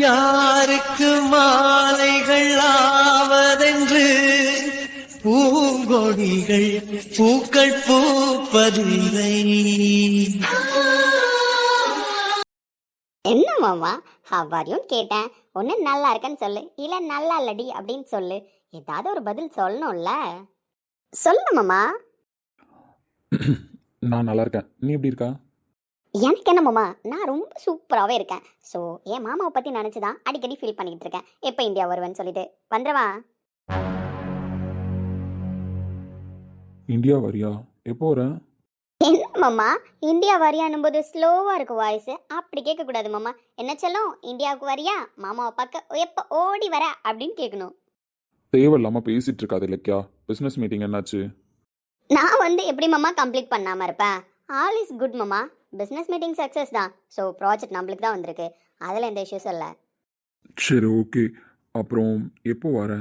யாருக்கு மாலைகள் ஆவதென்று பூங்கொடிகள் பூக்கள் பூப்பதில்லை. என்ன மாமா ஹவ்வாரியும் கேட்டேன். ஒன்று நல்லா இருக்கேன்னு சொல்லு, இல்லை நல்லா இல்லடி அப்படின்னு சொல்லு. ஏதாவது ஒரு பதில் சொல்லணும்ல. சொல்லு மாமா. நான் நல்லா இருக்கேன். நீ எப்படி இருக்கா? எனக்கு என்ன மாமா, நான் ரொம்ப சூப்பராகவே இருக்கேன். ஸோ என் மாமாவை பற்றி நினச்சி தான் அடிக்கடி ஃபீல் பண்ணிக்கிட்டு இருக்கேன். எப்போ இந்தியா வருவேன்னு சொல்லிட்டு. வந்துடுவா? இந்தியா வரியா? எப்போ வர? என்ன மாமா, இந்தியா வரியானும் போது ஸ்லோவாக இருக்கு வாய்ஸ். அப்படி கேட்கக்கூடாது மாமா. என்ன சொல்லும், இந்தியாவுக்கு வரியா, மாமாவை பார்க்க எப்போ ஓடி வர அப்படின்னு கேட்கணும். தேவையில்லாமல் பேசிட்டு இருக்காது இலக்கியா. பிஸ்னஸ் மீட்டிங் என்னாச்சு? நான் வந்து எப்படி மாமா கம்ப்ளீட் பண்ணாமல் இருப்பேன்? ஆல் இஸ் குட் மாமா. பிஸ்னஸ் மீட்டிங் சக்ஸஸ் தான். ஸோ ப்ராஜெக்ட் நம்மளுக்கு தான் வந்திருக்கு. அதில் எந்த இஷ்யூஸ் இல்லை. சரி, ஓகே. அப்புறம் எப்போ வர?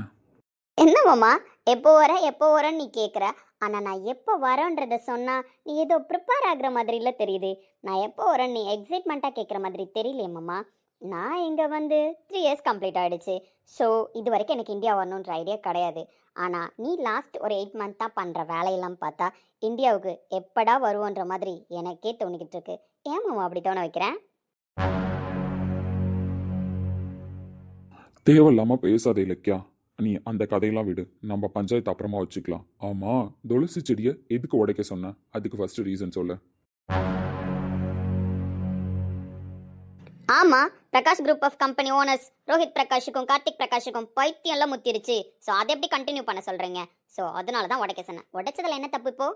என்ன மாமா, எப்போ வரேன்னு நீ கேட்குற. ஆனால் நான் எப்போ வரேன்றதை சொன்னால் நீ ஏதோ ப்ரிப்பேர் ஆகுற மாதிரில தெரியுது. நான் எப்போ வரேன்னு நீ எக்ஸைட்மெண்ட்டாக கேட்குற மாதிரி தெரியலையே மாமா. நான் இங்கே வந்து 3 இயர்ஸ் கம்ப்ளீட் ஆகிடுச்சு. ஸோ இது வரைக்கும் எனக்கு இந்தியா வரணுன்ற ஐடியா கிடையாது. ஆனால் நீ லாஸ்ட் ஒரு 8 மந்த் தான் பண்ணுற வேலையெல்லாம் பார்த்தா இந்தியாவுக்கு எப்படா வருவோன்ற மாதிரி எனக்கே தோணிக்கிட்டு இருக்கு. ஏன் மாமா அப்படி தோண வைக்கிறேன்? தேவையில்லாமல் பேசாத இலக்கியா. நீ அந்த கதையெல்லாம் விடு. நம்ம பஞ்சாயத்து அப்புறமா வச்சுக்கலாம். ஆமாம், துளசி செடியை எதுக்கு உடைக்க சொன்ன? அதுக்கு ஃபர்ஸ்ட் ரீசன் சொல்லு. ஆமாம், Prakash group of company owners Rohit பிரகாஷுக்கும் கார்த்திக் பிரகாஷுக்கும் பைத்தியம்லாம் முத்திருச்சு. ஸோ அதை எப்படி கண்டினியூ பண்ண சொல்கிறீங்க? ஸோ அதனால தான் உடைக்க சொன்னேன். உடைச்சதில் என்ன தப்பு இப்போ?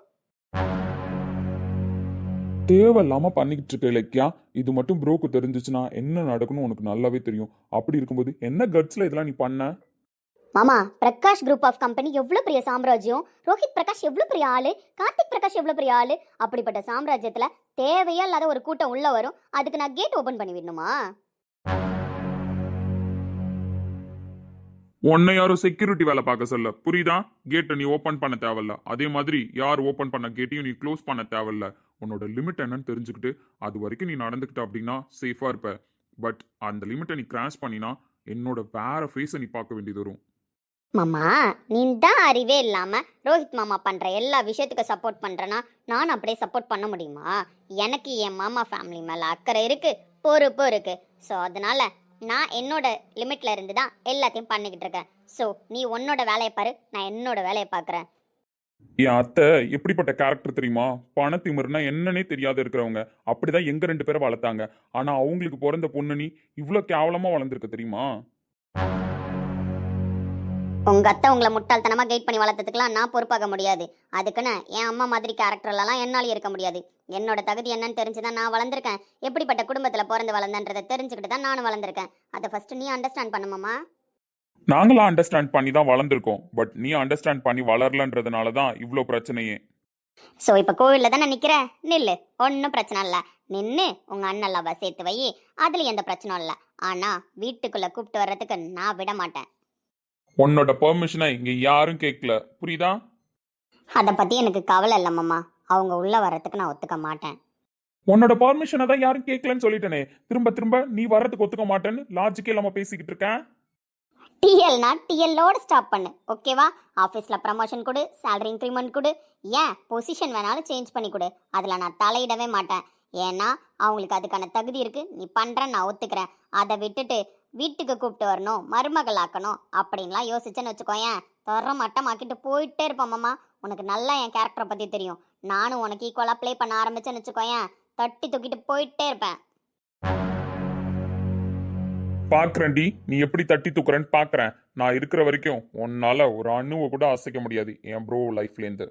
தேவையில்லாமல் பண்ணிக்கிட்டு இருக்க இலக்கியா. இது மட்டும் ப்ரோக்கு தெரிஞ்சிச்சுன்னா என்ன நடக்கணும் உனக்கு நல்லாவே தெரியும். அப்படி இருக்கும்போது என்ன கட்ஸில் இதெல்லாம் நீ பண்ண? மாமா, பிரகாஷ் குரூப் ஆஃப் கம்பெனி எவ்வளோ பெரிய சாம்ராஜ்யம். ரோஹித் பிரகாஷ் எவ்வளோ பெரிய ஆளு, கார்த்திக் பிரகாஷ் எவ்வளோ பெரிய ஆளு. அப்படிப்பட்ட சாம்ராஜ்யத்தில் தேவையே இல்லாத ஒரு கூட்டம் உள்ள வரும். அதுக்கு நான் கேட் ஓபன் பண்ணி விடணுமா? உன்னை யாரும் செக்யூரிட்டி வேலை பார்க்க சொல்ல, புரியுதா? கேட்டை நீ ஓப்பன் பண்ண தேவையில்ல. அதே மாதிரி யார் ஓப்பன் பண்ண கேட்டையும் நீ க்ளோஸ் பண்ண தேவையில்ல. உன்னோட லிமிட் என்னன்னு தெரிஞ்சுக்கிட்டு அது வரைக்கும் நீ நடந்துக்கிட்ட அப்படின்னா சேஃபாக இருப்ப. பட் அந்த லிமிட்டை நீ கிராஸ் பண்ணினா என்னோட வேற ஃபேஸை நீ பார்க்க வேண்டியது வரும். மாமா, நீ தான் அறிவே இல்லாம ரோஹித் மாமா பண்ற எல்லா விஷயத்துக்கும் சப்போர்ட் பண்றேன்னா நான் அப்படியே சப்போர்ட் பண்ண முடியுமா? எனக்கு என் மாமா ஃபேமிலி மேல அக்கறை இருக்கு, பொறுப்பு இருக்கு. ஸோ அதனால நான் என்னோட லிமிட்ல இருந்து தான் எல்லாத்தையும் பண்ணிக்கிட்டு இருக்கேன். ஸோ நீ உன்னோட வேலையை பாரு, நான் என்னோட வேலையை பார்க்குறேன். என் அத்தை எப்படிப்பட்ட கேரக்டர் தெரியுமா? பணத்திமிர்னா என்னன்னே தெரியாத இருக்கிறவங்க. அப்படிதான் எங்க 2 பேரை வளர்த்தாங்க. ஆனா அவங்களுக்கு பிறந்த பொண்ணு நீ இவ்வளோ கேவலமா வளர்ந்துருக்க தெரியுமா? உங்க அத்தை உங்களை முட்டாள்தனமா கைட் பண்ணி வளர்த்ததுக்கெல்லாம் நான் பொறுப்பாக முடியாது. அதுக்குன்னு என் அம்மா மாதிரி கேரக்டர்லாம் என்னால இருக்க முடியாது. என்னோட தகுதி என்னன்னு தெரிஞ்சுதான் நான் வளர்ந்துருக்கேன். எப்படிப்பட்ட குடும்பத்தில் பிறந்து வளர்ந்தன்றதை தெரிஞ்சுக்கிட்டு தான் நானும் வளர்ந்துருக்கேன். அதை ஃபர்ஸ்ட் நீ அண்டர்ஸ்டாண்ட் பண்ணுமாமா. நாங்களாம் அண்டர்ஸ்டாண்ட் பண்ணி தான் வளர்ந்துருக்கோம். பட் நீ அண்டர்ஸ்டாண்ட் பண்ணி வளரலன்றதுனால தான் இவ்வளோ பிரச்சனையே. ஸோ இப்போ கோவிலில் தானே நிற்கிற, நில்லு, ஒன்றும் பிரச்சனை இல்லை. நின்று உங்கள் அண்ணன் லவ் சேர்த்து வை, அதில் எந்த பிரச்சனையும் இல்லை. ஆனால் வீட்டுக்குள்ளே கூப்பிட்டு வர்றதுக்கு நான் விட மாட்டேன். உன்னோட பெர்மிஷனை இங்க யாரும் கேட்கல, புரியுதா? அதை பற்றி எனக்கு கவலை இல்லை மாமா. அவங்க உள்ளே வர்றதுக்கு நான் ஒத்துக்க மாட்டேன். உன்னோட பெர்மிஷனை தான் யாரும் கேட்கலன்னு சொல்லிட்டேனே. திரும்ப திரும்ப நீ வர்றதுக்கு ஒத்துக்க மாட்டேன்னு லாஜிக்கே இல்லாம பேசிக்கிட்டு இருக்கேன். டிஎல்னா டிஎல்லோட ஸ்டாப் பண்ணு, ஓகேவா? ஆஃபீஸில் ப்ரமோஷன் கொடு, சேலரி இன்க்ரிமெண்ட் கொடு, ஏன் பொசிஷன் வேணாலும் சேஞ்ச் பண்ணி கொடு. அதில் நான் தலையிடவே மாட்டேன். ஏன்னா அவங்களுக்கு அதுக்கான தகுதி இருக்குது. நீ பண்ணுற நான் ஒத்துக்கிறேன். அதை விட்டுட்டு வீட்டுக்கு கூப்பிட்டு வரணும், மருமகள் ஆக்கணும் அப்படின்லாம் யோசிச்சேன்னு வச்சுக்கோயேன், தர மட்டமாக்கிட்டு போயிட்டே இருப்போம் மாமா. உனக்கு நல்லா என் கேரக்டரை பற்றி தெரியும். நானும் உனக்கு ஈக்குவலாக ப்ளே பண்ண ஆரம்பிச்சேன்னு வச்சுக்கோயேன், தட்டி தூக்கிட்டு போயிட்டே இருப்பேன். பாக்குறேன்டி, நீ எப்படி தட்டி தூக்குறேன்னு பாக்குறேன். நான் இருக்கிற வரைக்கும் உன்னால ஒரு அணுவை கூட அசைக்க முடியாது என் ப்ரோ லைஃப்லேருந்து.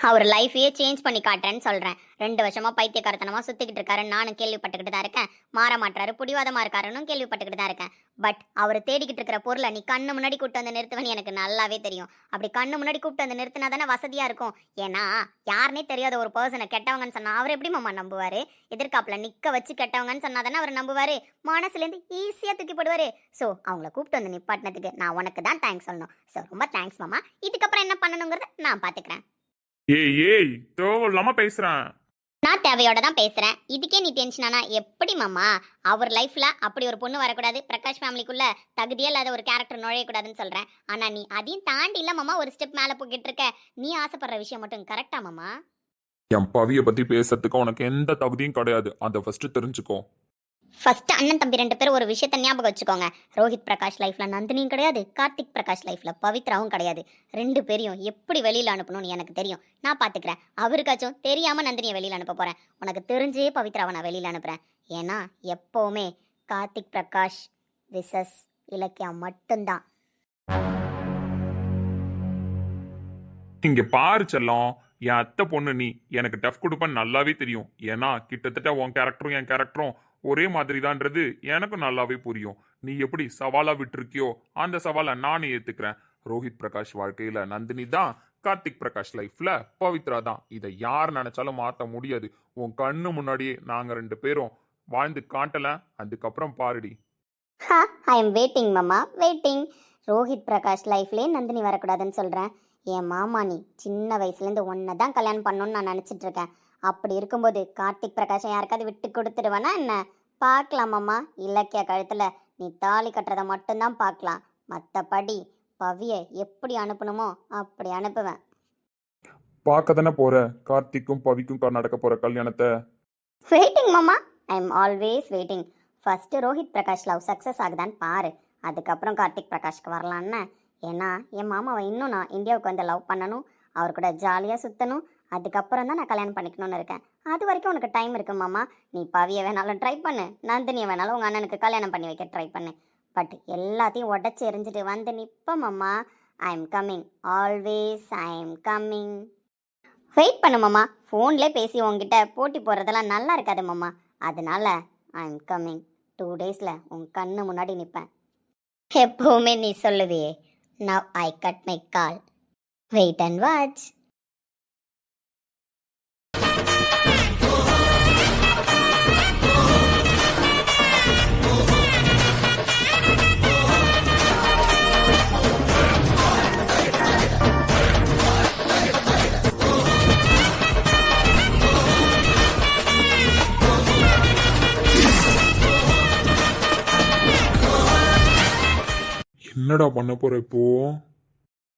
அவர் லைஃபையே சேஞ்ச் பண்ணி காட்டுறேன்னு சொல்கிறேன். 2 வருஷமா பைத்தியக்காரத்தனமாக சுற்றிக்கிட்டு இருக்காருன்னு நானும் கேள்விப்பட்டுக்கிட்டு தான் இருக்கேன். மாற மாட்டாரு, பிடிவாதமாக இருக்காருன்னு கேள்விப்பட்டுக்கிட்டு தான் இருக்கேன். பட் அவர் தேடிக்கிட்டு இருக்கிற பொருளை நீ கண்ணு முன்னாடி கூப்பிட்டு வந்து நிறுத்துவேன்னு எனக்கு நல்லாவே தெரியும். அப்படி கண்ணு முன்னாடி கூப்பிட்டு வந்து நிறுத்தினா தானே வசதியாக இருக்கும். ஏன்னா யாருனே தெரியாத ஒரு பர்சனை கெட்டவங்கன்னு சொன்னால் அவர் எப்படி மாமா நம்புவார்? எதிர்காப்பில் நிற்க வச்சு கெட்டவங்கன்னு சொன்னால் தானே அவர் நம்புவார். மனசுலேருந்து ஈஸியாக தூக்கி போடுவார். ஸோ அவங்கள கூப்பிட்டு வந்து நிப்பாட்டினதுக்கு நான் உனக்கு தான் தேங்க்ஸ் சொல்லணும். ஸோ ரொம்ப தேங்க்ஸ் மாமா. இதுக்கப்புறம் என்ன பண்ணணுங்கிறத நான் பார்த்துக்கிறேன். ஏய் தேவையில்லாம பேசுறேன். நான் தேவையோட தான் பேசுறேன். இதுக்கே நீ டென்ஷனானா எப்படி மாமா? அவர் லைஃப்ல அப்படி ஒரு பொண்ணு வரக்கூடாது, பிரகாஷ் ஃபேமிலிக்குள்ள தகுதியே இல்லாத ஒரு கேரக்டர் நுழையக்கூடாதுன்னு சொல்றேன். ஆனா நீ அதையும் தாண்டி இல்ல மாமா ஒரு ஸ்டெப் மேல போய்கிட்டு இருக்க. நீ ஆசைப்படுற விஷயம் மட்டும் கரெக்டா மாமா? என் பவியை பத்தி பேசுறதுக்கு உனக்கு எந்த தகுதியும் கிடையாது, அதை ஃபர்ஸ்ட் தெரிஞ்சுக்கோ. ஃபர்ஸ்ட் அண்ணன் தம்பி 2 பேரும் ஒரு விஷயத்த ஞாபகம் வச்சுக்கோங்க. ரோஹித் பிரகாஷ் லைஃப்ல நந்தினியும் கிடையாது, கார்த்திக் பிரகாஷ் லைஃப்ல பவித்ராவும் கிடையாது. 2 பேரையும் எப்படி வெளியில அனுப்பணும்னு எனக்கு தெரியும். நான் பாத்துக்கிறேன். அவருக்காச்சும் தெரியாம நந்தினியை வெளியில அனுப்ப போறேன். உனக்கு தெரிஞ்சே பவித்ராவை நான் வெளியில அனுப்புறேன். ஏன்னா எப்பவுமே கார்த்திக் பிரகாஷ் விசஸ் இலக்கியா மட்டும்தான். இங்க பாரு செல்லம், என் அத்தை பொண்ணு நீ எனக்கு டஃப் கொடுப்பேன்னு நல்லாவே தெரியும். ஏன்னா கிட்டத்தட்ட உன் கேரக்டரும் என் கேரக்டரும் ஒரே மாதிரி தான்ன்றது எனக்கும் நல்லாவே புரியும். நீ எப்படி சவாலா விட்டுருக்கியோ அந்த சவாலை நானே ஏத்துக்கிறேன். ரோஹித் பிரகாஷ் வாழ்க்கையில நந்தினி தான், கார்த்திக் பிரகாஷ் லைஃப்ல பவித்ரா தான். இதை யார் நினைச்சாலும் மாத்த முடியாது. உன் கண்ணு முன்னாடியே நாங்க 2 பேரும் வாழ்ந்து காட்டல, அதுக்கப்புறம் பாருடி. ஐ எம் வெயிட்டிங் மாமா, வெயிட்டிங். ரோஹித் பிரகாஷ் லைஃப்லேயே நந்தினி வரக்கூடாதுன்னு சொல்கிறேன். என் மாமா நீ சின்ன வயசுலேருந்து ஒன்றை தான் கல்யாணம் பண்ணணும்னு நான் நினச்சிட்டு இருக்கேன். அப்படி இருக்கும்போது கார்த்திக் பிரகாஷை யாருக்காவது விட்டு கொடுத்துடுவேனா என்ன? பார்க்கலாம் மாமா. இலக்கிய கழுத்தில் நீ தாலி கட்டுறதை மட்டும்தான் பார்க்கலாம். மற்றபடி பவியை எப்படி அனுப்பணுமோ அப்படி அனுப்புவேன். பார்க்க தானே போற கார்த்திக்கும் பவிக்கும் நடக்க போற கல்யாணத்தை. வெயிட்டிங் மாமா, I am always waiting. First Rohit Prakash love success ஆகுதான்னு பாரு, அதுக்கப்புறம் கார்த்திக் பிரகாஷ்க்கு வரலான்னு. ஏன்னா என் மாமாவை இன்னும் நான் இந்தியாவுக்கு வந்து லவ் பண்ணணும், அவர் கூட ஜாலியாக சுற்றணும், அதுக்கப்புறம் தான் நான் கல்யாணம் பண்ணிக்கணும்னு இருக்கேன். அது வரைக்கும் உனக்கு டைம் இருக்கு மாமா. நீ பவியை வேணாலும் ட்ரை பண்ணு, நந்தினியை வேணாலும் உங்கள் அண்ணனுக்கு கல்யாணம் பண்ணி வைக்க ட்ரை பண்ணு. பட் எல்லாத்தையும் உடச்சி எரிஞ்சிட்டு வந்து நிற்ப மாமா. I am coming, always I am coming. Wait பண்ணு மாமா. ஃபோன்லேயே பேசி உங்ககிட்ட போட்டி போடுறதெல்லாம் நல்லா இருக்காது மாமா. அதனால ஐ எம் கம்மிங். 2 டேஸில் உன் கண்ணு முன்னாடி நிற்பேன். எப்போவுமே நீ சொல்லுவியே. Now I cut my call. Wait and watch. என்னடா பண்ண போற இப்போ?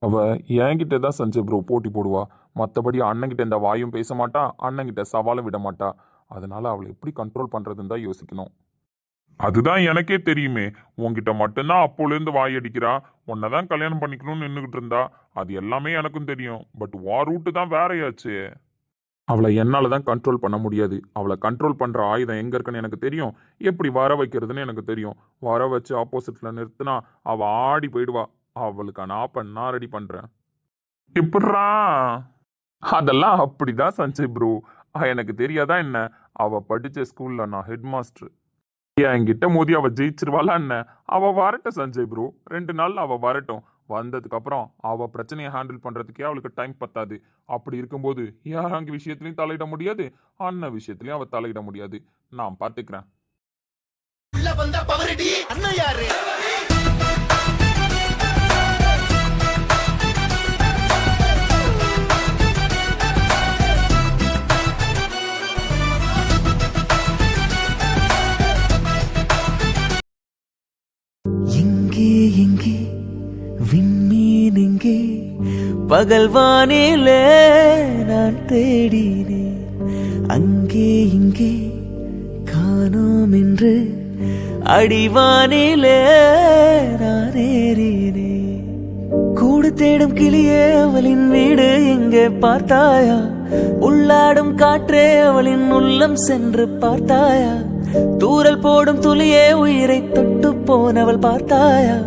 அவ என்கிட்ட தான் சஞ்சய் ப்ரோ போட்டி போடுவா. மற்றபடி அண்ணன்கிட்ட இந்த வாயும் பேச மாட்டா, அண்ணன்கிட்ட சவாலும் விட மாட்டா. அதனால அவளை எப்படி கண்ட்ரோல் பண்றதுன்னு தான் யோசிக்கணும். அதுதான் எனக்கே தெரியுமே. உன்கிட்ட மட்டும்தான் அப்போலேருந்து வாய் அடிக்கிறா. உன்னதான் கல்யாணம் பண்ணிக்கணும்னு நின்றுகிட்டு இருந்தா. அது எல்லாமே எனக்கும் தெரியும். பட் வா ரூட்டு தான் வேறையாச்சு. அவளை என்னால தான் கண்ட்ரோல் பண்ண முடியாது. அவளை கண்ட்ரோல் பண்ற ஆயுதம் எங்க இருக்குன்னு எனக்கு தெரியும். எப்படி வர வைக்கிறதுன்னு எனக்கு தெரியும். வர வச்சு ஆப்போசிட்ல நிறுத்தினா அவ ஆடி போயிடுவா. அவளுக்கான ஆப்பன் நான் ரெடி பண்றேன். எப்படா? அதெல்லாம் அப்படிதான் சஞ்சய் ப்ரோ. எனக்கு தெரியாதா என்ன? அவ படிச்ச ஸ்கூல்ல நான் ஹெட் மாஸ்டர். என்கிட்ட மோதி அவ ஜெயிச்சிருவாளா என்ன? அவ வரட்டும் சஞ்சய் ப்ரோ. 2 நாள்ல அவ வரட்டும். வந்ததுக்கு அப்புறம் அவ பிரச்சனையை ஹேண்டில் பண்றதுக்கே அவளுக்கு டைம் பத்தாது. அப்படி இருக்கும்போது யாராங்க விஷயத்திலையும் தலையிட முடியாது, அண்ணன் விஷயத்திலையும் அவ தலையிட முடியாது. நான் பாத்துக்கிறேன். எங்கே விண்மீன் எங்கே பகல்வானிலே நான் தேடினேன். அங்கே இங்கே காணோம் என்று அடிவானிலே நான் ஏறினேன். கூடு தேடும் கிளியே அவளின் வீடு எங்கே பார்த்தாயா? உள்ளாடும் காற்றே அவளின் உள்ளம் சென்று பார்த்தாயா? தூரல் போடும் துளியே உயிரை தொட்டு போனவள் பார்த்தாயா?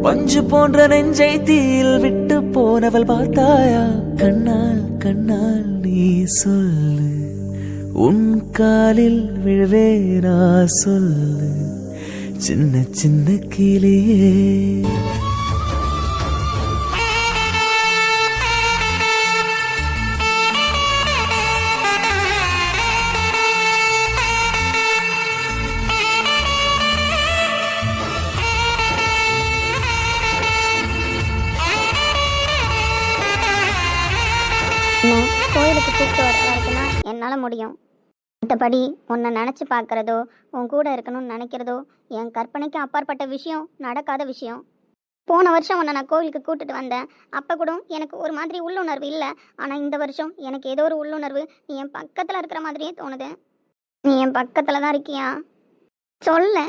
பஞ்சு போன்ற நெஞ்சை தீயில் விட்டு போனவள் பார்த்தாயா? கண்ணால் கண்ணால் நீ சொல்லு, உன் காலில் விழுவேனா சொல்லு, சின்ன சின்ன கிளியே. கோயிலுக்கு கூப்பிட்டு வரதுன்னா என்னால் முடியும். மற்றபடி உன்னை நினச்சி பார்க்குறதோ உன் கூட இருக்கணும்னு நினைக்கிறதோ என் கற்பனைக்கு அப்பாற்பட்ட விஷயம், நடக்காத விஷயம். போன வருஷம் உன்னை நான் கோவிலுக்கு கூட்டிட்டு வந்தேன். அப்போ கூட எனக்கு ஒரு மாதிரி உள்ளுணர்வு இல்லை. ஆனால் இந்த வருஷம் எனக்கு ஏதோ ஒரு உள்ளுணர்வு. நீ என் பக்கத்தில் இருக்கிற மாதிரியே தோணுது. நீ என் பக்கத்தில் தான் இருக்கியா? சொல்ல.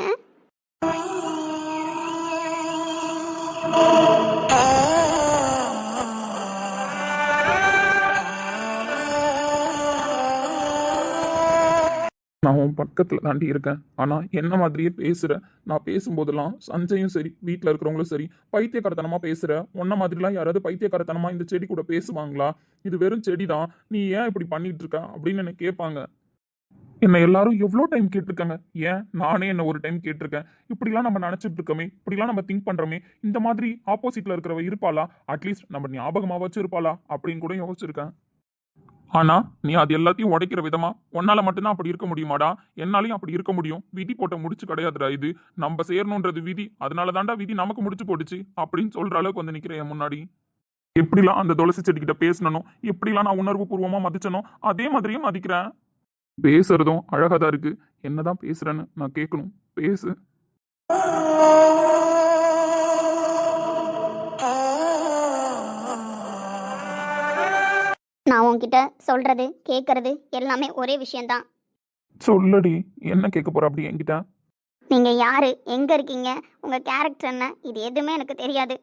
நான் உன் பக்கத்தில் தாண்டி இருக்கேன். ஆனால் என்ன மாதிரியே பேசுகிற. நான் பேசும்போதெல்லாம் சஞ்சயும் சரி, வீட்டில் இருக்கிறவங்களும் சரி, பைத்தியக்காரத்தனமாக பேசுகிற. உன்ன மாதிரிலாம் யாராவது பைத்தியக்காரத்தனமாக இந்த செடி கூட பேசுவாங்களா? இது வெறும் செடி தான், நீ ஏன் இப்படி பண்ணிட்டு இருக்க அப்படின்னு என்ன கேட்பாங்க. என்னை எல்லாரும் எவ்வளோ டைம் கேட்டிருக்காங்க. ஏன் நானே என்ன ஒரு டைம் கேட்டிருக்கேன். இப்படிலாம் நம்ம நினச்சிட்டு இருக்கோமே, இப்படிலாம் நம்ம திங்க் பண்ணுறோமே, இந்த மாதிரி ஆப்போசிட்டில் இருக்கிறவ இருப்பாளா? அட்லீஸ்ட் நம்ம ஞாபகமாகவாச்சும் இருப்பாளா அப்படின்னு கூட யோசிச்சிருக்கேன். ஆனா நீ அது எல்லாத்தையும் உடைக்கிற விதமா உன்னால மட்டும்தான் அப்படி இருக்க முடியுமாடா? என்னாலையும் அப்படி இருக்க முடியும். விதி போட்ட முடிச்சு கிடையாதுடா இது. நம்ம சேரணுன்றது விதி. அதனால தாண்டா விதி நமக்கு முடிச்சு போட்டுச்சு அப்படின்னு சொல்ற அளவுக்கு வந்து நிக்கிறேன் என் முன்னாடி. எப்படிலாம் அந்த துளசி செடிக்கிட்ட பேசணும், எப்படிலாம் நான் உணர்வு பூர்வமா மதிச்சனோ அதே மாதிரியும் மதிக்கிறேன். பேசுறதும் அழகாதான் இருக்கு. என்னதான் பேசுறேன்னு நான் கேட்கணும். பேசு. நான் உன்கிட்ட சொல்றது கேட்கறது எல்லாமே ஒரே விஷயம்தான். சொல்லடி, என்ன கேட்க போற அப்படி என்கிட்ட? நீங்க யாரு, எங்க இருக்கீங்க, உங்க கேரக்டர் என்ன, இது எதுவுமே எனக்கு தெரியாது.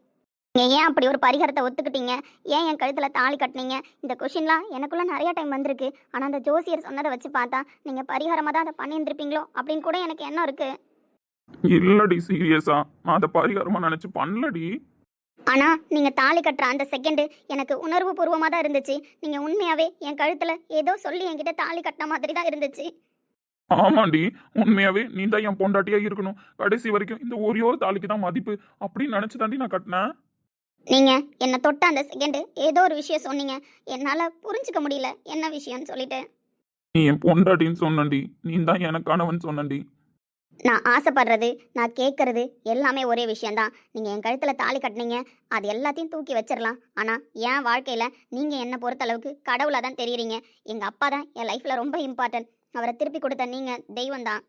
நீங்க ஏன் அப்படி ஒரு பரிகாரத்தை ஒத்துக்கிட்டீங்க? ஏன் என் கழுத்துல தாலி கட்டினீங்க? இந்த கொஷின்லாம் எனக்குள்ள நிறைய டைம் வந்திருக்கு. ஆனா அந்த ஜோசியர் சொன்னதை வச்சு பார்த்தா நீங்க பரிகாரமா தான் அதை பண்ணியிருந்திருப்பீங்களோ அப்படின்னு கூட எனக்கு எண்ணம் இருக்கு. இல்லடி, சீரியஸா நான் அதை பரிகாரமா நினைச்சு பண்ணலடி. ஆனா நீங்க தாலி கட்டுற அந்த செகண்ட் எனக்கு உணர்வு பூர்வமா தான் இருந்துச்சு. நீங்க உண்மையாவே என் கழுத்துல ஏதோ சொல்லி என்கிட்ட தாலி கட்டின மாதிரி தான் இருந்துச்சு. ஆமாண்டி, உண்மையாவே நீ தான் என் பொண்டாட்டியா இருக்கணும். கடைசி வரைக்கும் இந்த ஒரே ஒரு தாலிக்கு தான் மதிப்பு அப்படின்னு நினைச்சு தாண்டி நான் கட்டினேன். நீங்க என்ன தொட்ட அந்த செகண்ட் ஏதோ ஒரு விஷயம் சொன்னீங்க. என்னால புரிஞ்சுக்க முடியல என்ன விஷயம்னு சொல்லிட்டு. நீ என் பொண்டாட்டின்னு சொன்னண்டி, நீ தான் எனக்கானவன் சொன்னண்டி. நான் ஆசைப்படுறது, நான் கேட்கறது எல்லாமே ஒரே விஷயம்தான். நீங்கள் என் கழுத்தில் தாலி கட்டினீங்க, அது எல்லாத்தையும் தூக்கி வச்சிடலாம். ஆனால் என் வாழ்க்கையில் நீங்கள் என்னை பொறுத்தளவுக்கு கடவுளாக தான் தெரியுறீங்க. எங்கள் அப்பா தான் என் லைஃப்பில் ரொம்ப இம்பார்ட்டன்ட். அவரை திருப்பி கொடுத்த நீங்கள் தெய்வம் தான்.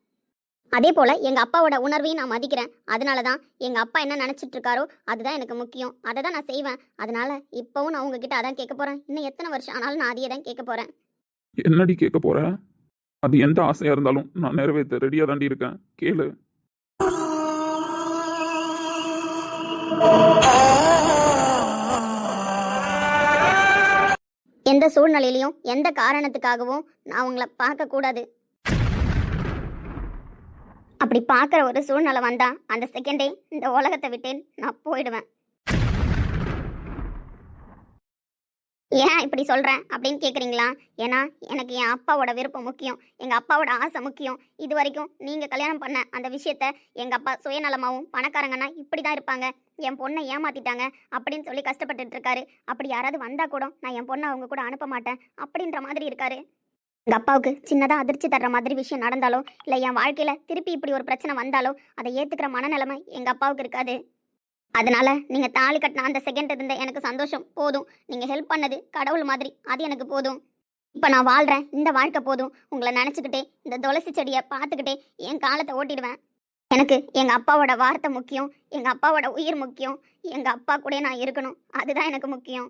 அதே போல் எங்கள் அப்பாவோட உணர்வையும் நான் மதிக்கிறேன். அதனால தான் எங்கள் அப்பா என்ன நினச்சிட்டு இருக்காரோ அதுதான் எனக்கு முக்கியம். அதை தான் நான் செய்வேன். அதனால இப்போவும் நான் உங்ககிட்ட அதான் கேட்க போகிறேன். இன்னும் எத்தனை வருஷம் ஆனாலும் நான் அதையே தான் கேட்க போகிறேன். என்னடி கேட்க போற? அது எந்த ஆசையா இருந்தாலும் நான் நிறைவேற்ற ரெடியா தாண்டி இருக்கேன். கேளு. எந்த சூழ்நிலையிலையும் எந்த காரணத்துக்காகவும் நான் உங்களை பார்க்கக்கூடாது. அப்படி பார்க்குற ஒரு சூழ்நிலை வந்தா அந்த செகண்டே இந்த உலகத்தை விட்டு நான் போயிடுவேன். ஏன் இப்படி சொல்கிறேன் அப்படின்னு கேட்குறீங்களா? ஏன்னா எனக்கு என் அப்பாவோட விருப்பம் முக்கியம், எங்கள் அப்பாவோட ஆசை முக்கியம். இது வரைக்கும் நீங்கள் கல்யாணம் பண்ண அந்த விஷயத்த எங்கள் அப்பா சுயநலமாகவும் பணக்காரங்கன்னா இப்படி தான் இருப்பாங்க, என் பொண்ணை ஏமாற்றிட்டாங்க அப்படின்னு சொல்லி கஷ்டப்பட்டுட்டு இருக்காரு. அப்படி யாராவது வந்தால் கூட நான் என் பொண்ணை அவங்க கூட அனுப்ப மாட்டேன் அப்படின்ற மாதிரி இருக்காரு. எங்கள் அப்பாவுக்கு சின்னதாக அதிர்ச்சி தர்ற மாதிரி விஷயம் நடந்தாலோ இல்லை என் வாழ்க்கையில் திருப்பி இப்படி ஒரு பிரச்சனை வந்தாலோ அதை ஏற்றுக்கிற மனநிலைமை எங்கள் அப்பாவுக்கு இருக்காது. அதனால நீங்கள் தாலி கட்டின அந்த செகண்ட் இருந்த எனக்கு சந்தோஷம் போதும். நீங்கள் ஹெல்ப் பண்ணது கடவுள் மாதிரி, அது எனக்கு போதும். இப்போ நான் வாழ்கிறேன் இந்த வாழ்க்கை போதும். உங்களை நினச்சிக்கிட்டே இந்த துளசி செடியை பார்த்துக்கிட்டே என் காலத்தை ஓட்டிடுவேன். எனக்கு எங்கள் அப்பாவோட வார்த்தை முக்கியம், எங்கள் அப்பாவோட உயிர் முக்கியம். எங்கள் அப்பா கூட நான் இருக்கணும், அதுதான் எனக்கு முக்கியம்.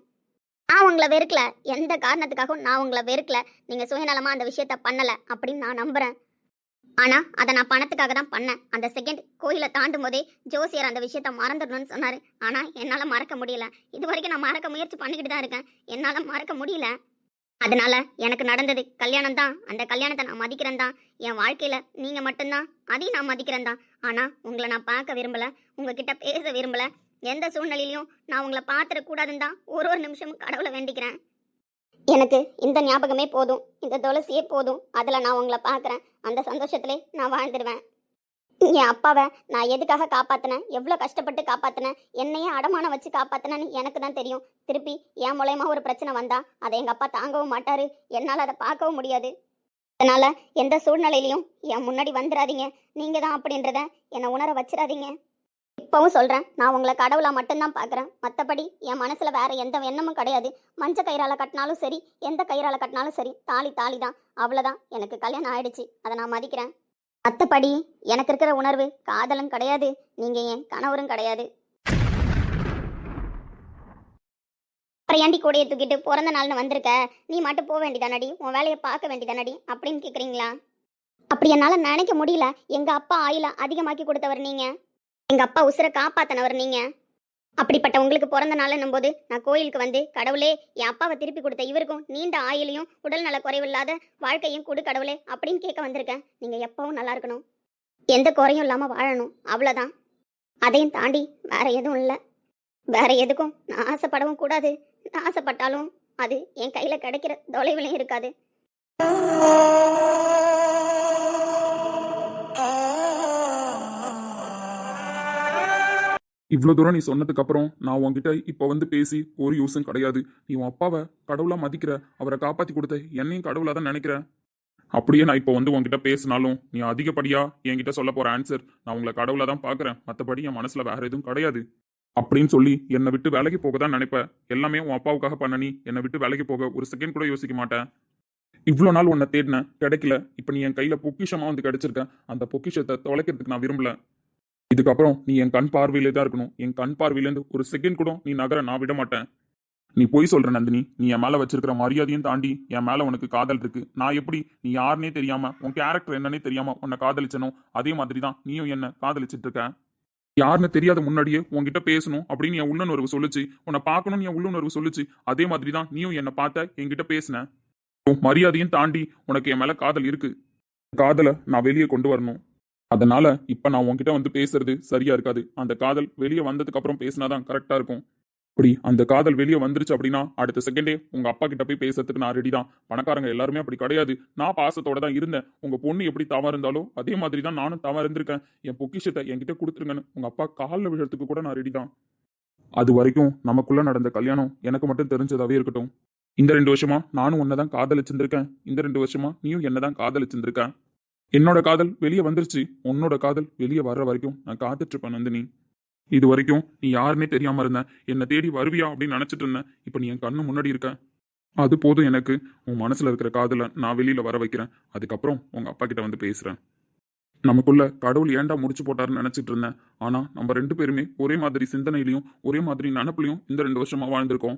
நான் உங்களை வெறுக்கல, எந்த காரணத்துக்காகவும் நான் உங்களை வெறுக்கல. நீங்கள் சுயநலமாக அந்த விஷயத்த பண்ணலை அப்படின்னு நான் நம்புகிறேன். ஆனால் அதை நான் பணத்துக்காக தான் பண்ணேன். அந்த செகண்ட் கோயிலை தாண்டும் போதே ஜோசியர் அந்த விஷயத்த மறந்துடணும்னு சொன்னார். ஆனால் என்னால் மறக்க முடியல. இது வரைக்கும் நான் மறக்க முயற்சி பண்ணிக்கிட்டு தான் இருக்கேன், என்னால் மறக்க முடியல. அதனால எனக்கு நடந்தது கல்யாணம் தான். அந்த கல்யாணத்தை நான் மதிக்கிறேன் தான். என் வாழ்க்கையில் நீங்கள் மட்டும்தான், அதையும் நான் மதிக்கிறேன் தான். ஆனால் உங்களை நான் பார்க்க விரும்பலை, உங்ககிட்ட பேச விரும்பலை. எந்த சூழ்நிலையிலையும் நான் உங்களை பார்த்துடக்கூடாதுன்னு தான் ஒரு ஒரு நிமிஷமும் கடவுளை வேண்டிக்கிறேன். எனக்கு இந்த ஞாபகமே போதும், இந்த துளசியே போதும். அதில் நான் உங்களை பார்க்குறேன், அந்த சந்தோஷத்திலே நான் வாழ்ந்துடுவேன். என் அப்பாவை நான் எதுக்காக காப்பாற்றினேன், எவ்வளோ கஷ்டப்பட்டு காப்பாற்றினேன், என்னையே அடமானம் வச்சு காப்பாற்றினேன்னு எனக்கு தான் தெரியும். திருப்பி என் மூலயமா ஒரு பிரச்சனை வந்தால் அதை எங்கள் அப்பா தாங்கவும் மாட்டார், என்னால் அதை பார்க்கவும் முடியாது. அதனால் எந்த சூழ்நிலையிலையும் என் முன்னாடி வந்துடாதீங்க. நீங்கள் தான் அப்படின்றத என்னை உணர வச்சிடாதீங்க. இப்பவும் சொல்றேன், நான் உங்களை கடவுளா மட்டும்தான் பார்க்குறேன். மற்றபடி என் மனசுல வேற எந்த எண்ணமும் கிடையாது. மஞ்ச கயிறால கட்டினாலும் சரி, எந்த கயிறால கட்டினாலும் சரி, தாலி தாலி தான். அவ்வளோதான். எனக்கு கல்யாணம் ஆயிடுச்சு, அதை நான் மதிக்கிறேன். மற்றபடி எனக்கு இருக்கிற உணர்வு காதலும் கிடையாது, நீங்க என் கணவரும் கிடையாது. அப்புறம் ஏண்டி கூடையை தூக்கிட்டு பிறந்த நாள்னு வந்திருக்க, நீ மட்டும் போக வேண்டியதானடி, உன் வேலையை பார்க்க வேண்டியதானடி அப்படின்னு கேட்குறீங்களா? அப்படி என்னால் நினைக்க முடியல. எங்க அப்பா ஆயில அதிகமாக்கி கொடுத்தவர் நீங்க, எங்க அப்பா உசுரை காப்பாத்தினவர் நீங்க. அப்படிப்பட்ட உங்களுக்கு பிறந்த நாள்னும் போது நான் கோயிலுக்கு வந்து, கடவுளே என் அப்பாவை திருப்பி கொடுத்த இவருக்கும் நீண்ட ஆயிலையும் உடல் நல குறைவில்லாத வாழ்க்கையும் கொடு கடவுளே அப்படின்னு கேட்க வந்திருக்கேன். நீங்க எப்பவும் நல்லா இருக்கணும், எந்த குறையும் இல்லாம வாழணும், அவ்வளோதான். அதையும் தாண்டி வேற எதுவும் இல்லை. வேற எதுக்கும் நான் ஆசைப்படவும் கூடாது. நான் ஆசைப்பட்டாலும் அது என் கையில கிடைக்கிற தொலைவிலையும் இருக்காது. இவ்வளோ தூரம் நீ சொன்னதுக்கு அப்புறம் நான் உன்கிட்ட இப்போ வந்து பேசி ஒரு யூஸும் கிடையாது. நீ உன் அப்பாவை கடவுளா மதிக்கிற, அவரை காப்பாற்றி கொடுத்த என்னையும் கடவுளாக தான் நினைக்கிற. அப்படியே நான் இப்போ வந்து உன்கிட்ட பேசினாலும் நீ அதிகப்படியா என்கிட்ட சொல்ல போற ஆன்சர், நான் உங்களை கடவுளாக தான் பார்க்குறேன், மற்றபடி என் மனசுல வேற எதுவும் கிடையாது அப்படின்னு சொல்லி என்னை விட்டு வேலைக்கு போக தான் நினைப்பேன். எல்லாமே உன் அப்பாவுக்காக பண்ண நீ என்னை விட்டு வேலைக்கு போக ஒரு செகண்ட் கூட யோசிக்க மாட்டேன். இவ்வளோ நாள் உன்னை தேடினேன், கிடைக்கல. இப்போ நீ என் கையில பொக்கிஷமா வந்து கிடைச்சிருக்க. அந்த பொக்கிஷத்தை தொலைக்கிறதுக்கு நான் விரும்பல. இதுக்கப்புறம் நீ என் கண் பார்வையிலே தான் இருக்கணும். என் கண் பார்வையிலேருந்து ஒரு செகண்ட் கூட நீ நகர நான் விட மாட்டேன். நீ பொய் சொல்ற நந்தினி. நீ என் மேல வச்சிருக்கிற மரியாதையும் தாண்டி என் மேல உனக்கு காதல் இருக்கு. நான் எப்படி நீ யாருன்னே தெரியாம, உன் கேரக்டர் என்னன்னே தெரியாம உன்னை காதலிச்சனும், அதே மாதிரி தான் நீயும் என்ன காதலிச்சிட்டு இருக்க. யாருன்னு தெரியாத முன்னாடியே உன்கிட்ட பேசணும் அப்படின்னு என் உள்ளுணர்வு சொல்லுச்சு. உன்னை பார்க்கணும்னு என் உள்ளுணர்வு சொல்லுச்சு. அதே மாதிரி தான் நீயும் என்னை பார்த்த, என்கிட்ட பேசின. மரியாதையும் தாண்டி உனக்கு என் மேல காதல் இருக்கு. காதலை நான் வெளியே கொண்டு வரணும். அதனால இப்ப நான் உன்கிட்ட வந்து பேசுறது சரியா இருக்காது. அந்த காதல் வெளியே வந்ததுக்கு அப்புறம் பேசினாதான் கரெக்டா இருக்கும். அப்படி அந்த காதல் வெளியே வந்துருச்சு அப்படின்னா அடுத்த செகண்டே உங்க அப்பா கிட்ட போய் பேசுறதுக்கு நான் ரெடி தான். பணக்காரங்க எல்லாருமே அப்படி கிடையாது. நான் பாசத்தோட தான் இருந்தேன். உங்க பொண்ணு எப்படி தவறு இருந்தாலோ அதே மாதிரி தான் நானும் தவறு இருந்திருக்கேன். என் பொக்கிஷத்தை என்கிட்ட கொடுத்துருங்கன்னு உங்க அப்பா காலில் விழுறதுக்கு கூட நான் ரெடி தான். அது வரைக்கும் நமக்குள்ள நடந்த கல்யாணம் எனக்கு மட்டும் தெரிஞ்சதாவே இருக்கட்டும். இந்த 2 வருஷமா நானும் உன்னை காதலிச்சிருந்திருக்கேன். இந்த 2 வருஷமா நீயும் என்னதான் காதலிச்சிருந்திருக்க. என்னோட காதல் வெளியே வந்துருச்சு. உன்னோட காதல் வெளியே வர்ற வரைக்கும் நான் காத்துட்டு இருப்பேன் நந்தினி. இது வரைக்கும் நீ யாருன்னே தெரியாம இருந்த, என்னை தேடி வருவியா அப்படின்னு நினைச்சிட்டு இருந்தேன். இப்ப நீ என் கண்ணு முன்னாடி இருக்க. அது போதும் எனக்கு. உன் மனசுல இருக்கிற காதலை நான் வெளியில வர வைக்கிறேன். அதுக்கப்புறம் உங்க அப்பா கிட்ட வந்து பேசுறேன். நமக்குள்ள கடவுள் ஏன்டா முடிச்சு போட்டாருன்னு நினைச்சிட்டு இருந்தேன். ஆனா நம்ம 2 பேருமே ஒரே மாதிரி சிந்தனையிலையும் ஒரே மாதிரி நினப்புலையும் இந்த 2 வருஷமா வாழ்ந்திருக்கோம்.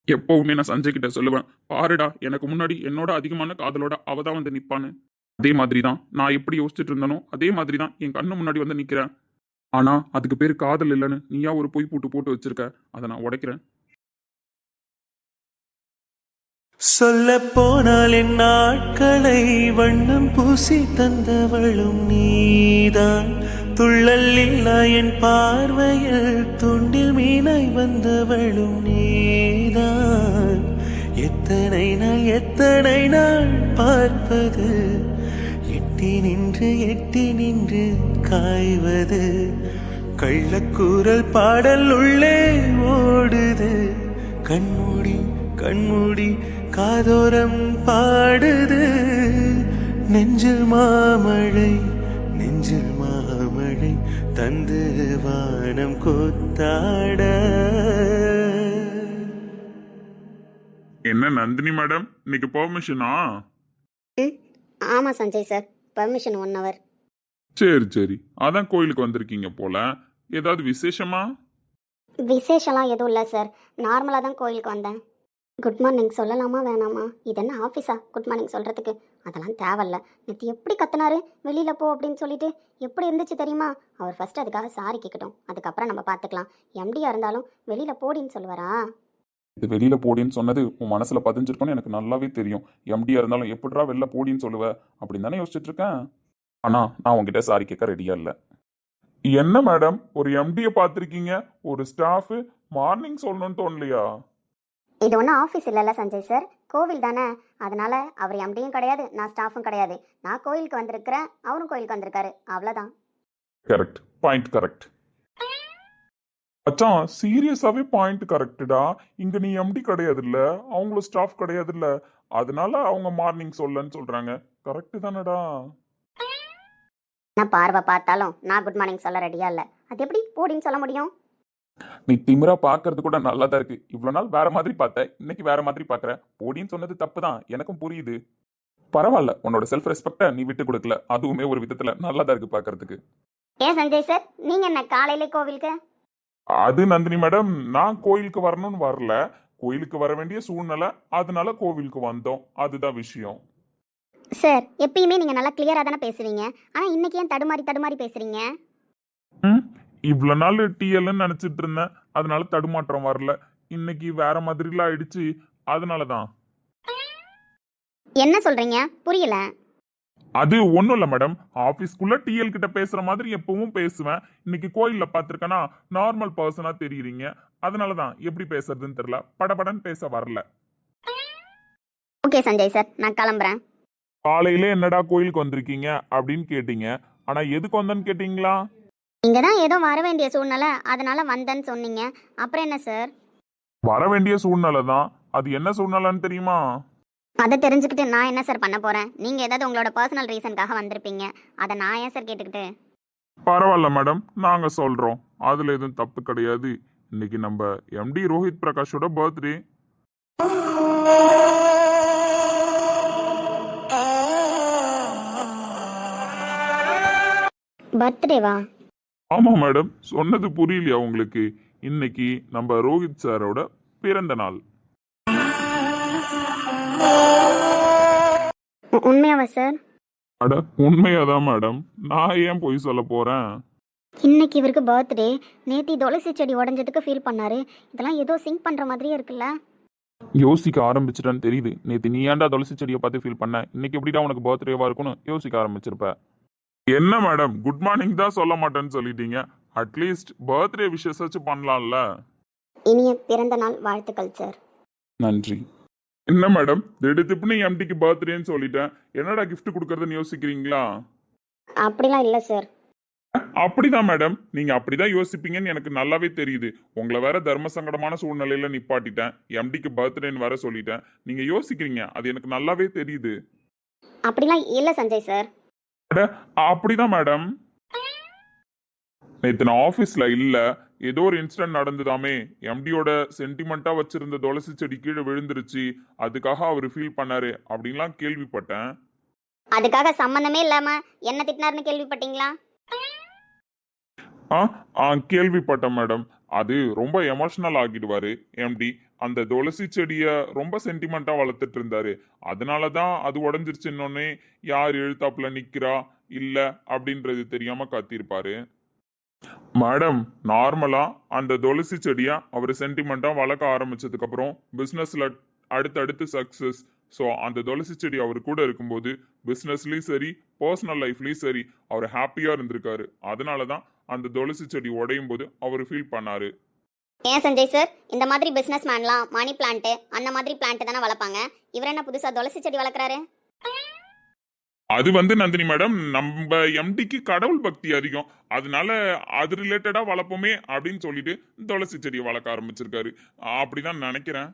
எப்பவுமே நான் சஞ்சய் கிட்ட சொல்லுவேன், பாருடா எனக்கு முன்னாடி என்னோட அதிகமான காதலோட அவதான் வந்து நிப்பான்னு. அதே மாதிரி தான் நான் எப்படி யோசிச்சுட்டு இருந்தனோ அதே மாதிரி தான் என் கண்ணு முன்னாடி வந்து நிக்கிறேன். ஆனா அதுக்கு பேர் காதல் இல்லைன்னு நீயா ஒரு பொய் போட்டு வச்சிருக்க. அதை நான் உடைக்கிறேன். சொல்ல போனால் என் நாட்களை வண்ணம் பூசி தந்தவளும் நீதான். துள்ளல் இல்லா என் பார்வையில் துண்டில் மீனாய் வந்தவளும் நீதான். எத்தனை நாள் பார்ப்பது, எட்டி நின்று காய்வது. கள்ளக்கூறல் பாடல் உள்ளே ஓடுது. கண்மூடி காதோரம் பாடுது. நெஞ்சில் மாமழை தந்து வானம் கொத்தாட. என்ன நந்தினி மேடம், இன்னைக்கு பெர்மிஷனா? ஆமா சஞ்சய் சார், பர்மிஷன் 1 hour. சரி அதான் கோயிலுக்கு வந்திருக்கீங்க போல. ஏதாவது விசேஷமா? விசேஷம்லாம் எதுவும் இல்லை சார், நார்மலாக தான் கோயிலுக்கு வந்தேன். குட் மார்னிங் சொல்லலாமா வேணாமா? இது என்ன ஆஃபீஸா குட் மார்னிங் சொல்கிறதுக்கு? அதெல்லாம் தேவையில்ல. நேற்று எப்படி கத்துனாரு வெளியில் போ அப்படின்னு சொல்லிட்டு, எப்படி இருந்துச்சு தெரியுமா? அவர் ஃபஸ்ட்டு அதுக்காக சாரி கேட்கட்டும், அதுக்கப்புறம் நம்ம பார்த்துக்கலாம். எம்டியாக இருந்தாலும் வெளியில் போடின்னு சொல்லுவாரா? இது வெளியில போடின்னு சொன்னது உன் மனசுல பதிஞ்சிருக்குன்னு எனக்கு நல்லாவே தெரியும். எம்டியா இருந்தாலும் எப்படிரா வெளில போடின்னு சொல்லுவ அப்படின்னு தானே யோசிச்சுட்டு இருக்கேன். ஆனா நான் உங்ககிட்ட சாரி கேட்க ரெடியா இல்லை. என்ன மேடம், ஒரு எம்டியை பார்த்துருக்கீங்க, ஒரு ஸ்டாஃப் மார்னிங் சொல்லணும்னு தோணலையா? இது ஒன்றும் ஆஃபீஸ் இல்லைல்ல சஞ்சய் சார், கோவில் தானே. அதனால அவர் எம்டியும் கிடையாது, நான் ஸ்டாஃபும் கிடையாது. நான் கோயிலுக்கு வந்திருக்கிறேன், அவரும் கோயிலுக்கு வந்திருக்காரு, அவ்வளோதான். Correct, point correct. அச்சான் சீரியஸாவே பாயிண்ட் கரெக்டுடா. இங்க நீ எம்டி கிடையாது இல்ல, அவங்களும் ஸ்டாஃப் கிடையாது இல்ல, அதனால அவங்க மார்னிங் சொல்லன்னு சொல்றாங்க. கரெக்ட் தானடா? நான் பார்வை பார்த்தாலும் நான் குட் மார்னிங் சொல்ல ரெடியா இல்லை. அது எப்படி போடின்னு சொல்ல முடியும்? நீ திமிரா பாக்குறது கூட நல்லா தான் இருக்கு. இவ்வளவு நாள் வேற மாதிரி பார்த்த, இன்னைக்கு வேற மாதிரி பாக்குற. போடின்னு சொன்னது தப்பு தான், எனக்கும் புரியுது. பரவாயில்ல, உன்னோட செல்ஃப் ரெஸ்பெக்ட நீ விட்டு கொடுக்கல. அதுவுமே ஒரு விதத்துல நல்லா தான் இருக்கு பாக்குறதுக்கு. ஏன் சஞ்சய் சார், நீங்க என்ன காலையில கோவிலுக்கு? அது நந்தினி மேடம், நான் கோயிலுக்கு வரணும்னு வரல. கோயிலுக்கு வர வேண்டிய சூழ்நிலை, அதனால கோவிலுக்கு வந்தோம். அதுதான் விஷயம். சார், எப்பயுமே நீங்க நல்லா கிளியரா தானே பேசுவீங்க. ஆனா இன்னைக்கு ஏன் தடுமாறி தடுமாறி பேசுறீங்க? ம் இவ்வளவு நாள் டிஎல்ன்னு நினைச்சிட்டு இருந்தேன், அதனால தடுமாற்றம் வரல. இன்னைக்கு வேற மாதிரிலாம் ஆயிடுச்சு, அதனாலதான். என்ன சொல்றீங்க? புரியல. அது ஒண்ணும் இல்ல மேடம், ஆபீஸ்க்குள்ள டிஎல் கிட்ட பேசுற மாதிரி எப்பவும் பேசுவேன். இன்னைக்கு கோயில்ல பாத்திருக்கேன்னா நார்மல் பர்சனா தெரியுறீங்க, அதனாலதான் எப்படி பேசுறதுன்னு தெரியல, படபடன்னு பேச வரல. ஓகே சஞ்சய் சார், நான் கிளம்புறேன். காலையில என்னடா கோயிலுக்கு வந்திருக்கீங்க அப்படின்னு கேட்டீங்க, ஆனா எதுக்கு வந்தேன்னு கேட்டீங்களா? நீங்க தான் ஏதோ வர வேண்டிய சூழ்நிலை, அதனால வந்தேன்னு சொன்னீங்க. அப்புறம் என்ன சார்? வர வேண்டிய சூழ்நிலை தான். அது என்ன சூழ்நிலைன்னு தெரியுமா? அதை தெரிஞ்சுக்கிட்டு நான் என்ன சார் பண்ண போறேன்? நீங்க ஏதாவது உங்களோட பர்சனல் ரீசனுக்காக வந்திருப்பீங்க. அதை நான் ஏன் சார் கேட்டுக்கிட்டு? பரவாயில்ல மேடம், நாங்க சொல்றோம். அதுல எதுவும் தப்பு கிடையாது. இன்னைக்கு நம்ம எம்டி ரோஹித் பிரகாஷோட பர்த்டே. பர்த்டேவா? ஆமா மேடம், சொன்னது புரியலையா உங்களுக்கு? இன்னைக்கு நம்ம ரோஹித் சாரோட பிறந்த நாள். உண்மையாவா சார்? அட உண்மையாதான் மேடம், நான் ஏன் போய் சொல்ல போறேன்? இன்னைக்கு இவருக்கு பர்த்டே. நேத்தி துளசி செடி உடஞ்சதுக்கு ஃபீல் பண்ணாரு. இதெல்லாம் ஏதோ சிங்க் பண்ற மாதிரியே இருக்குல்ல. யோசிக்க ஆரம்பிச்சிட்டான்னு தெரியுது. நேத்து நீ ஏன்டா துளசி செடியை பார்த்து ஃபீல் பண்ண, இன்னைக்கு எப்படிடா உனக்கு பர்த்டேவா இருக்கும்னு யோசிக்க ஆரம்பிச்சிருப்ப. என்ன மேடம், குட் மார்னிங் தான் சொல்ல மாட்டேன்னு சொல்லிட்டீங்க. அட்லீஸ்ட் பர்த்டே விஷஸ் வச்சு பண்ணலாம்ல. இனிய பிறந்த நாள் வாழ்த்துக்கள் சார். நன்றி. என்ன மேடம், திடுதிப்புன்னு எம்டிக்கு பர்த்டேன்னு சொல்லிட்டேன், என்னடா gift கொடுக்கறதுன்னு யோசிக்கிறீங்களா? அப்படிலாம் இல்லை சார். அப்படிதான் மேடம், நீங்க அப்படிதான் யோசிப்பீங்கன்னு எனக்கு நல்லாவே தெரியுது. உங்களை வேற தர்ம சங்கடமான சூழ்நிலையில நிப்பாட்டிட்டேன், எம்டிக்கு பர்த்டேன்னு வேற சொல்லிட்டேன். நீங்க யோசிக்கிறீங்க, அது எனக்கு நல்லாவே தெரியுது. அப்படிலாம் இல்லை சஞ்சய் சார். அட அப்படிதான் மேடம். நேத்து நான் ஆபீஸ்ல இல்ல, ஏதோ ஒரு இன்சிடென்ட் நடந்துதாமே. எம்டியோட சென்டிமெண்டா வச்சிருந்த துளசி செடி கீழே விழுந்துருச்சு, அதுக்காக அவர் ஃபீல் பண்ணாரு அப்படின்லாம் கேள்விப்பட்டேன். அதுக்காக சம்மந்தமே இல்லாம என்ன திட்டினாருன்னு கேள்விப்பட்டீங்களா? ஆ ஆ கேள்விப்பட்டேன் மேடம். அது ரொம்ப எமோஷனல் ஆகிடுவாரு எம்டி. அந்த துளசி செடிய ரொம்ப சென்டிமெண்டா வளர்த்துட்டு இருந்தாரு. அதனாலதான் அது உடஞ்சிருச்சுன்னொன்னே யார் எழுத்தாப்புல நிக்கிறா இல்ல அப்படின்றது தெரியாம கத்திருப்பாரு. மேடம், நார்மலா அந்த துளசி செடிய அவர் சென்டிமெண்டா வளர்க்க ஆரம்பிச்சதுக்கு அப்புறம் பிசினஸ்ல அடுத்தடுத்து சக்சஸ். ஸோ அந்த துளசி செடி அவர் கூட இருக்கும்போது பிசினஸ்லயும் சரி பர்சனல் லைஃப்லயும் சரி அவர் ஹாப்பியா இருந்திருக்காரு. அதனாலதான் அந்த துளசி செடி உடையும் போது அவர் ஃபீல் பண்ணாரு. ஏன் சஞ்சய் சார், இந்த மாதிரி பிசினஸ் மேன்லாம் மணி பிளான்ட் அந்த மாதிரி பிளான்ட் தானே வளர்ப்பாங்க. இவர் என்ன புதுசா துளசி செடி வளர்க்குறாரு? அது நந்தினி மேடம், நம்ம எம்டிக்கு கடவுள் பக்தி அதிகம், அதனால அது ரிலேட்டடா வளர்ப்போமே அப்படின்னு சொல்லிட்டு துளசி செடியை வளர்க்க ஆரம்பிச்சிருக்காரு. அப்படிதான் நினைக்கிறேன்.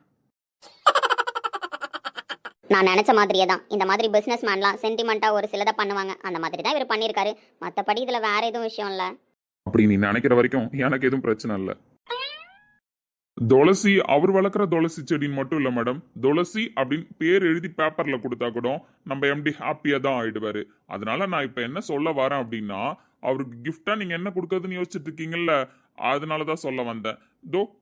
நான் நினைச்ச மாதிரியே தான். இந்த மாதிரி பிசினஸ் மேன்லாம் சென்டிமெண்டா ஒரு சிலதை பண்ணுவாங்க. அந்த மாதிரி தான் இவர் பண்ணியிருக்காரு. மற்றபடி இதுல வேற எதுவும் விஷயம் இல்லை. அப்படி நீ நினைக்கிற வரைக்கும் எனக்கு எதுவும் பிரச்சனை இல்லை. துளசி அவர் வளர்க்குற துளசி செடின்னு மட்டும் இல்லை மேடம், துளசி அப்படின்னு பேர் எழுதி பேப்பர்ல கொடுத்தா கூட நம்ம எம்டி ஹாப்பியா தான் ஆயிடுவாரு. அதனால நான் இப்ப என்ன சொல்ல வரேன் அப்படின்னா, அவருக்கு கிஃப்டா நீங்க என்ன கொடுக்கறதுன்னு யோசிச்சுட்டு இருக்கீங்கல்ல, அதனாலதான் சொல்ல வந்தேன்.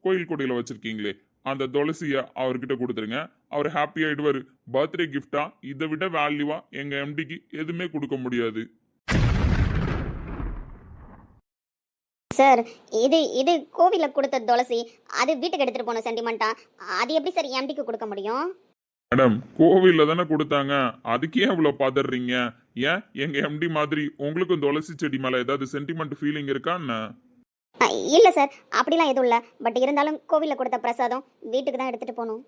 கோயில் கொடியில வச்சிருக்கீங்களே அந்த துளசிய அவர்கிட்ட கொடுத்துருங்க, அவர் ஹாப்பி ஆயிடுவாரு. பர்த்டே கிஃப்டா இதை விட வேல்யூவா எங்க எம்டிக்கு எதுவுமே கொடுக்க முடியாது. சார், இது இது கோவில கொடுத்த துளசி, அது வீட்டுக்கு எடுத்துட்டு போன சென்டிமெண்டா, அது எப்படி சார் எம்டிக்கு கொடுக்க முடியும்? மேடம், கோவில்ல தானே கொடுத்தாங்க, அதுக்கு ஏன் இவ்வளவு பதறீங்க? ஏன் எங்க எம்டி மாதிரி உங்களுக்கும் துளசி செடி மேல ஏதாவது சென்டிமெண்ட் ஃபீலிங் இருக்கா என்ன? இல்ல சார், அப்படிலாம் எதுவும் இல்ல. பட் இருந்தாலும் கோவில்ல கொடுத்த பிரசாதம் வீட்டுக்கு தான் எடுத்துட்டு போகணும்.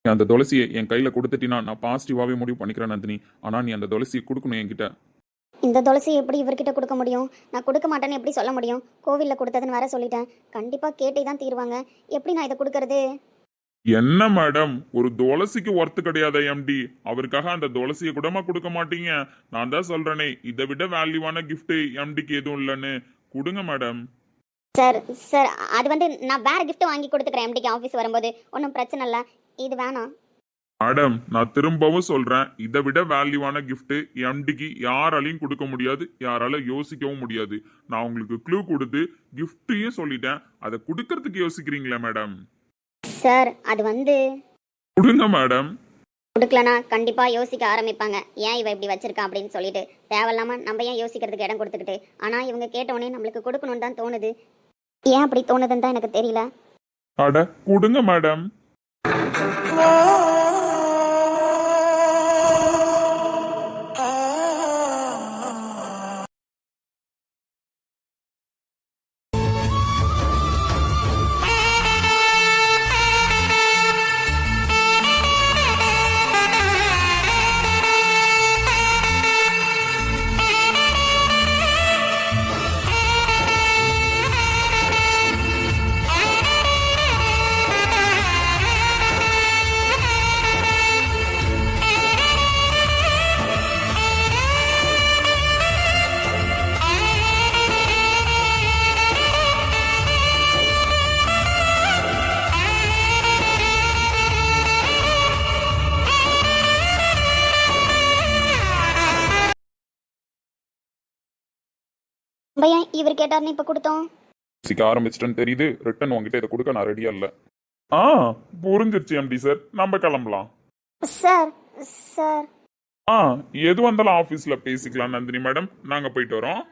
அந்த துளசியை என் கையில கொடுத்துட்டினா நான் பாசிட்டிவாவே முடிவு பண்ணிக்கிறேன் நந்தினி. ஆனா நீ அந்த துளசியை கொடுக்கணும் என்கிட்ட. இந்த துளசி எப்படி இவர்கிட்ட கொடுக்க முடியும்? நான் கொடுக்க மாட்டேன்னு எப்படி சொல்ல முடியும்? கோவில்ல கொடுத்ததுன்னு வேற சொல்லிட்டேன். கண்டிப்பா கேட்டே தான் தீருவாங்க. எப்படி நான் இதை கொடுக்கறது? என்ன மேடம், ஒரு துளசிக்கு ஒர்த்து கிடையாத எம்டி, அவருக்காக அந்த துளசியை கூடமா கொடுக்க மாட்டீங்க? நான் தான் சொல்றேனே, இதை விட வேல்யூவான கிஃப்ட் எம்டிக்கு எதுவும் இல்லைன்னு. கொடுங்க மேடம். சார் சார் அது வந்து நான் வேற gift வாங்கி கொடுத்துக்கிறேன் எம்டிக்கு ஆஃபீஸ் வரும்போது, ஒன்றும் பிரச்சனை இல்லை, இது வேணாம். மேடம், நான் திரும்பவும் சொல்றேன், இதை விட வேல்யூவான gift எம்டிக்கு யாராலையும் கொடுக்க முடியாது, யாரால யோசிக்கவும் முடியாது. நான் உங்களுக்கு க்ளூ கொடுத்து கிஃப்டையும் சொல்லிட்டேன், அதை கொடுக்கறதுக்கு யோசிக்கிறீங்களா மேடம்? சார் அது வந்து கொடுங்க மேடம். கொடுக்கலனா கண்டிப்பா யோசிக்க ஆரம்பிப்பாங்க, ஏன் இவ இப்படி வச்சிருக்கா அப்படின்னு சொல்லிட்டு. தேவையில்லாம நம்ம ஏன் யோசிக்கிறதுக்கு இடம் கொடுத்துக்கிட்டு. ஆனா இவங்க கேட்டவுடனே நம்மளுக்கு கொடுக்கணும்னு தான் தோணுது. ஏன் அப்படி தோணுதுன்னு தான் எனக்கு தெரியல. அட கொடுங்க மேடம். நம்ம ஏன் இவர் கேட்டார்னு இப்ப கொடுத்தோம். யோசிக்க ஆரம்பிச்சிட்டேன்னு தெரியுது. ரிட்டன் உங்ககிட்ட இதை கொடுக்க நான் ரெடியா இல்ல. புரிஞ்சிருச்சு எம்டி சார், நம்ம கிளம்பலாம். சார் சார் எது வந்தாலும் ஆபீஸ்ல பேசிக்கலாம் நந்தினி மேடம், நாங்க போயிட்டு வரோம்.